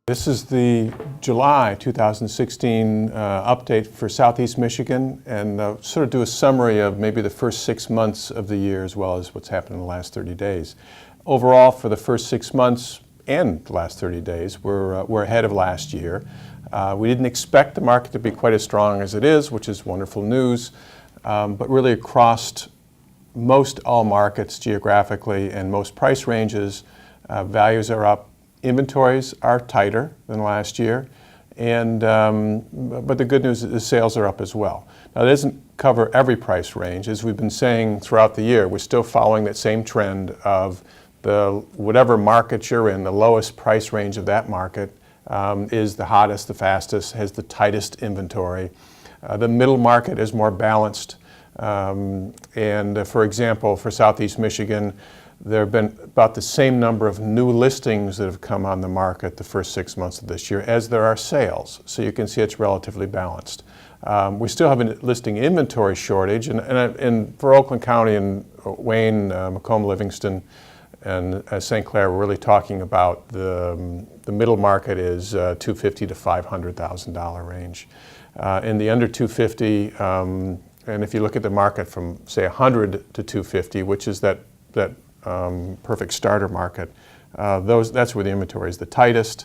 This is the July 2016 update for Southeast Michigan, and sort of do a summary of maybe the first 6 months of the year as well as what's happened in the last 30 days. Overall, for the first 6 months and the last 30 days, we're ahead of last year. We didn't expect the market to be quite as strong as it is, which is wonderful news, but really across most all markets geographically and most price ranges, values are up. Inventories are tighter than last year, and but the good news is the sales are up as well. Now, it doesn't cover every price range. As we've been saying throughout the year, we're still following that same trend of whatever market you're in, the lowest price range of that market is the hottest, the fastest, has the tightest inventory. The middle market is more balanced, and for example, for Southeast Michigan, there have been about the same number of new listings that have come on the market the first 6 months of this year as there are sales. So you can see it's relatively balanced. We still have a listing inventory shortage, and for Oakland County and Wayne, Macomb, Livingston, and St. Clair, we're really talking about the middle market is $250,000 to $500,000 range. In the under $250,000, and if you look at the market from say $100,000 to $250,000, which is that perfect starter market, that's where the inventory is the tightest.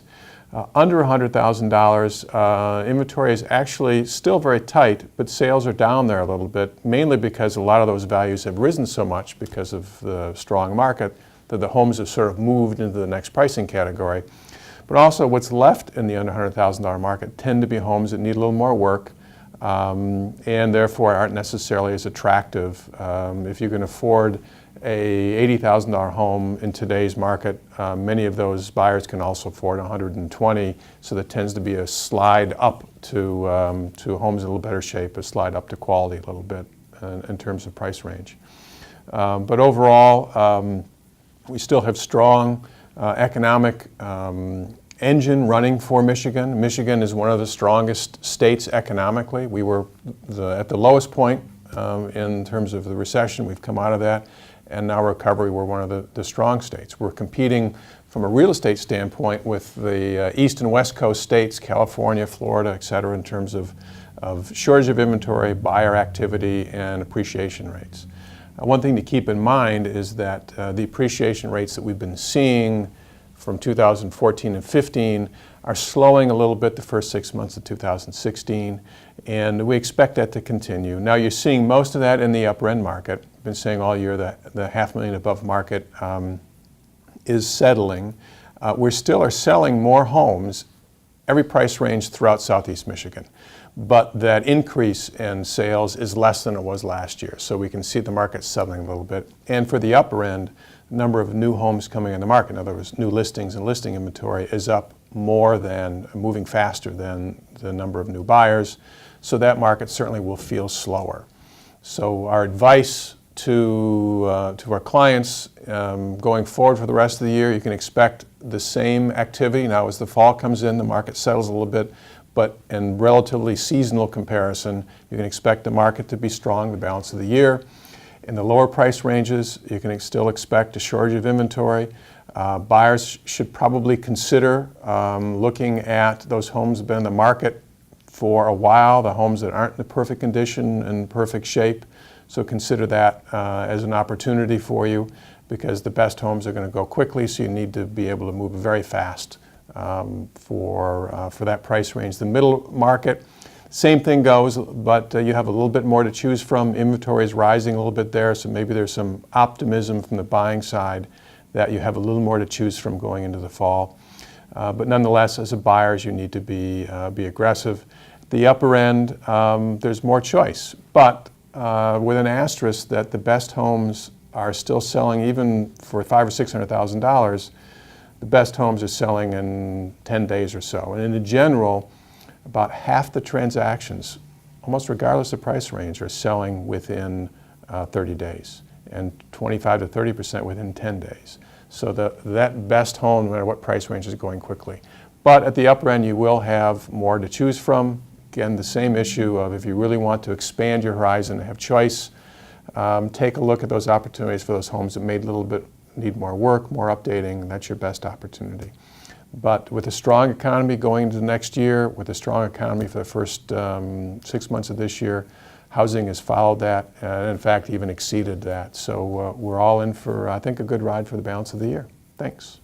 Under $100,000, inventory is actually still very tight, but sales are down there a little bit, mainly because a lot of those values have risen so much because of the strong market that the homes have sort of moved into the next pricing category. But also what's left in the under $100,000 market tend to be homes that need a little more work, and therefore aren't necessarily as attractive. If you can afford a $80,000 home in today's market, many of those buyers can also afford $120,000, so there tends to be a slide up to homes in a little better shape, a slide up to quality a little bit in terms of price range. But overall, we still have strong economic engine running for Michigan. Michigan is one of the strongest states economically. We were at the lowest point in terms of the recession. We've come out of that. And now recovery, we're one of the strong states. We're competing from a real estate standpoint with the East and West Coast states, California, Florida, et cetera, in terms of shortage of inventory, buyer activity, and appreciation rates. One thing to keep in mind is that the appreciation rates that we've been seeing from 2014 and 15 are slowing a little bit the first 6 months of 2016, and we expect that to continue. Now, you're seeing most of that in the upper end market. I've been saying all year that the $500,000 above market is settling. We still are selling more homes, every price range throughout Southeast Michigan, but that increase in sales is less than it was last year. So we can see the market settling a little bit. And for the upper end, the number of new homes coming in the market, in other words, new listings and listing inventory, is up more than, moving faster than the number of new buyers. So that market certainly will feel slower. So our advice to our clients going forward for the rest of the year, you can expect the same activity. Now, as the fall comes in, the market settles a little bit, but in relatively seasonal comparison, you can expect the market to be strong the balance of the year. In the lower price ranges, you can still expect a shortage of inventory. Buyers should probably consider looking at those homes that have been in the market for a while, the homes that aren't in the perfect condition and perfect shape. So consider that as an opportunity for you, because the best homes are going to go quickly, so you need to be able to move very fast for that price range. The middle market, same thing goes, but you have a little bit more to choose from. Inventory is rising a little bit there, so maybe there's some optimism from the buying side that you have a little more to choose from going into the fall. But nonetheless, as a buyers, you need to be aggressive. The upper end, there's more choice, but with an asterisk that the best homes are still selling even for $500,000 or $600,000. The best homes are selling in 10 days or so. And in general, about half the transactions, almost regardless of price range, are selling within 30 days, and 25 to 30% within 10 days. So that best home, no matter what price range, is going quickly. But at the upper end, you will have more to choose from. Again, the same issue of if you really want to expand your horizon and have choice, take a look at those opportunities for those homes that need more work, more updating, and that's your best opportunity. But with a strong economy going into the next year, with a strong economy for the first 6 months of this year, housing has followed that, and in fact even exceeded that. So we're all in for, I think, a good ride for the balance of the year. Thanks.